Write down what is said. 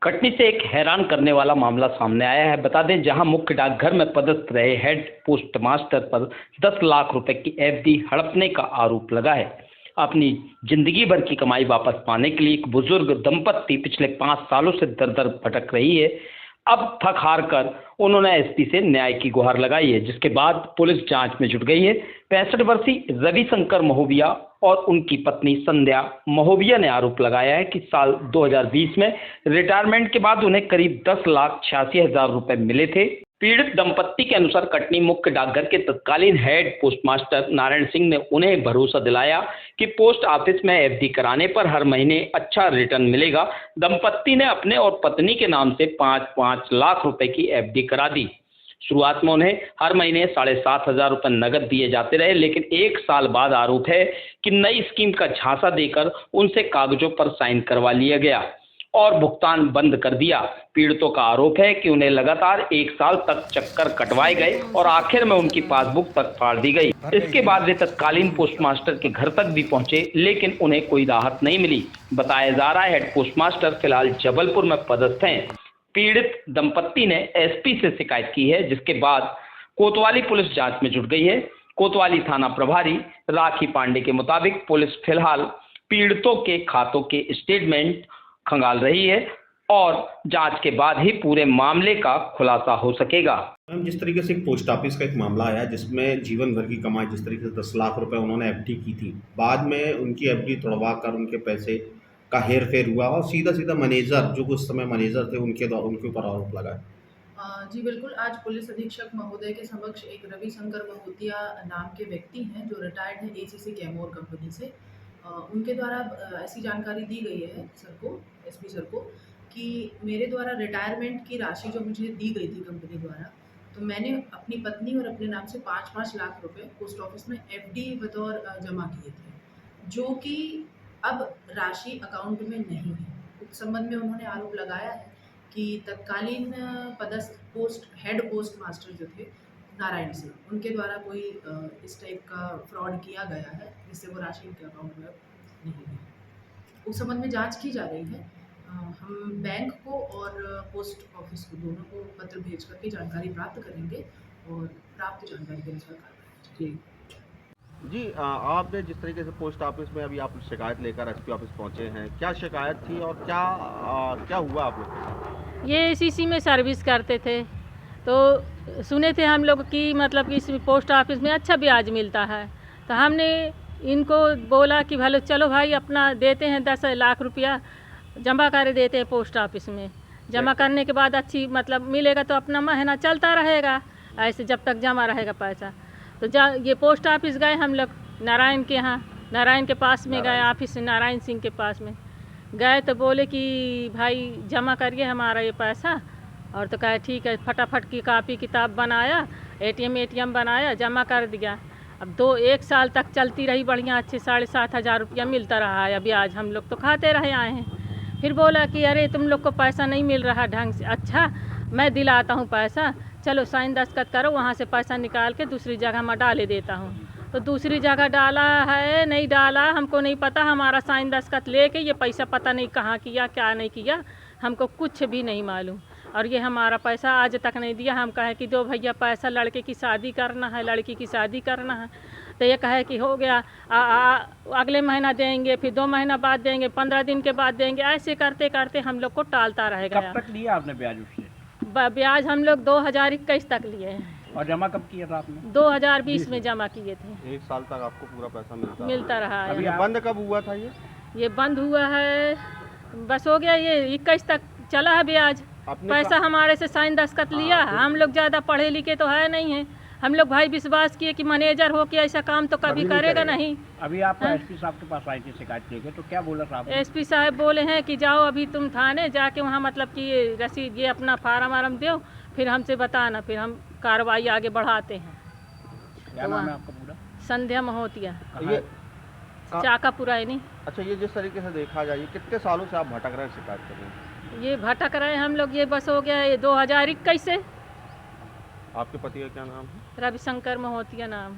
कटनी से एक हैरान करने वाला मामला सामने आया है। बता दें, जहां मुख्य डाकघर में पदस्थ रहे हेड पोस्टमास्टर पर 10 लाख रुपए की एफडी हड़पने का आरोप लगा है। अपनी जिंदगी भर की कमाई वापस पाने के लिए एक बुजुर्ग दंपत्ति पिछले 5 सालों से दर-दर भटक रही है। अब थक हार कर उन्होंने एसपी से न्याय की गुहार लगाई है, जिसके बाद पुलिस जांच में जुट गई है। 65 वर्षीय रविशंकर महोबिया और उनकी पत्नी संध्या महोबिया ने आरोप लगाया है कि साल 2020 में रिटायरमेंट के बाद उन्हें करीब 10,86,000 रुपए मिले थे। पीड़ित दंपत्ति के अनुसार कटनी मुख्य डाकघर के तत्कालीन हेड पोस्टमास्टर नारायण सिंह ने उन्हें भरोसा दिलाया कि पोस्ट ऑफिस में एफडी कराने पर हर महीने अच्छा रिटर्न मिलेगा। दंपत्ति ने अपने और पत्नी के नाम से 5-5 लाख रुपए की एफडी करा दी। शुरुआत में उन्हें हर महीने 7,500 रुपए नगद दिए जाते रहे, लेकिन 1 साल बाद आरोप है कि नई स्कीम का झांसा देकर उनसे कागजों पर साइन करवा लिया गया और भुगतान बंद कर दिया। पीड़ितों का आरोप है कि उन्हें लगातार 1 साल तक चक्कर कटवाए गए और आखिर में उनकी पासबुक तक फाड़ दी गई। इसके बाद वे तत्कालीन पोस्टमास्टर के घर तक भी पहुंचे, लेकिन उन्हें कोई राहत नहीं मिली। बताया जा रहा है हेड पोस्टमास्टर फिलहाल जबलपुर में पदस्थ हैं। पीड़ित दंपत्ति ने एसपी से शिकायत की है, जिसके बाद कोतवाली पुलिस जांच में जुट गई है। कोतवाली थाना प्रभारी राखी पांडे के मुताबिक पुलिस फिलहाल पीड़ितों के खातों के स्टेटमेंट खंगाल रही है और जांच के बाद ही पूरे मामले का खुलासा हो सकेगा। मैम, जिस तरीके से एक पोस्ट ऑफिस का एक मामला आया जिसमें जीवन भर की कमाई, जिस तरीके से 10 लाख रुपए उन्होंने एफडी की थी, बाद में उनकी एफडी तोड़वा कर उनके पैसे का हेर फेर हुआ और सीधा सीधा मैनेजर, जो उस समय मैनेजर थे, उनके ऊपर आरोप लगा है। जी बिल्कुल, आज पुलिस अधीक्षक महोदय के समक्ष एक रविशंकर महोतिया नाम के व्यक्ति हैं जो रिटायर्ड हैं एसीसी कैमोर कंपनी से। उनके द्वारा ऐसी जानकारी दी गई है सर को, एसपी सर को, कि मेरे द्वारा रिटायरमेंट की राशि जो मुझे दी गई थी कंपनी द्वारा, तो मैंने अपनी पत्नी और अपने नाम से 5-5 लाख रुपए पोस्ट ऑफिस में एफडी बतौर जमा किए थे, जो कि अब राशि अकाउंट में नहीं है। उस संबंध में उन्होंने आरोप लगाया है कि तत्कालीन पदस्थ हेड पोस्ट मास्टर जो थे नारायण सिंह, उनके द्वारा कोई इस टाइप का फ्रॉड किया गया है, जिससे वो राशि उनके अकाउंट में नहीं है। उस संबंध में जांच की जा रही है। हम बैंक को और पोस्ट ऑफिस को, दोनों को पत्र भेज करके जानकारी प्राप्त करेंगे और प्राप्त जानकारी के अनुसार कार्रवाई करेंगे। जी, आपने जिस तरीके से पोस्ट ऑफिस में अभी आप शिकायत लेकर एसपी ऑफिस पहुंचे हैं, क्या शिकायत थी और क्या हुआ आप लोग? ये एसीसी में सर्विस करते थे, तो सुने थे हम लोग कि मतलब कि इस पोस्ट ऑफिस में अच्छा ब्याज मिलता है, तो हमने इनको बोला कि भले चलो भाई अपना देते हैं 10 लाख रुपया जमा कर देते हैं पोस्ट ऑफिस में। जमा करने के बाद अच्छी मतलब मिलेगा तो अपना महीना चलता रहेगा, ऐसे जब तक जमा रहेगा पैसा। तो ये पोस्ट ऑफिस गए हम लोग नारायण के यहाँ, नारायण के पास में गए, ऑफिस नारायण सिंह के पास में गए, तो बोले कि भाई जमा करिए हमारा ये पैसा। और तो कहे ठीक है, फटाफट की कापी किताब बनाया, एटीएम बनाया, जमा कर दिया। अब 1 साल तक चलती रही बढ़िया, अच्छे 7,500 रुपया मिलता रहा है ब्याज, हम लोग तो खाते रहे आए हैं। फिर बोला कि अरे तुम लोग को पैसा नहीं मिल रहा ढंग से, अच्छा मैं दिलाता हूँ पैसा, चलो साइन दस्तखत करो, वहाँ से पैसा निकाल के दूसरी जगह मैं डाले देता हूँ। तो दूसरी जगह डाला है, नहीं डाला, हमको नहीं पता, हमारा साइन दस्तखत लेके ये पैसा पता नहीं कहाँ किया, क्या नहीं किया, हमको कुछ भी नहीं मालूम। और ये हमारा पैसा आज तक नहीं दिया। हम कहे कि दो भैया पैसा, लड़के की शादी करना है, लड़की की शादी करना है, तो ये कहे कि हो गया अगले महीना देंगे, फिर 2 महीना बाद देंगे, 15 दिन के बाद देंगे, ऐसे करते करते हम लोग को टालता रहेगा। कब तक लिया आपने ब्याज उससे? ब्याज हम लोग 2021 तक लिए हैं। और जमा कब किया था आपने? 2020 में जमा किए थे। 1 साल तक आपको पूरा पैसा मिलता रहा है। अभी बंद कब हुआ था ये बंद हुआ है, बस हो गया, ये 21 तक चला है ब्याज। पैसा हमारे से साइन दस्तखत लिया। हम लोग ज़्यादा पढ़े लिखे तो है नहीं है, हम लोग भाई विश्वास किए कि मैनेजर हो के ऐसा काम तो कभी करेगा नहीं। अभी आप एसपी साहब के पास आए थे शिकायत लेके, तो क्या बोला साहब? एसपी साहब बोले हैं कि जाओ अभी तुम थाने जाके वहाँ मतलब कि ये रसीद, ये अपना फार्म वार्म दो, फिर हमसे बताना, फिर हम कार्रवाई आगे बढ़ाते हैं। क्या नाम है आपका पूरा? संध्या महोतिया, चाकापुरा है नहीं। अच्छा, ये जिस तरीके से देखा जाए, कितने सालों से आप भटक रहे हैं, शिकायत कर रहे हैं? ये भटक रहे हैं हम लोग, ये बस हो गया ये 2021 से। आपके पति का क्या नाम है? रविशंकर महोतिया नाम।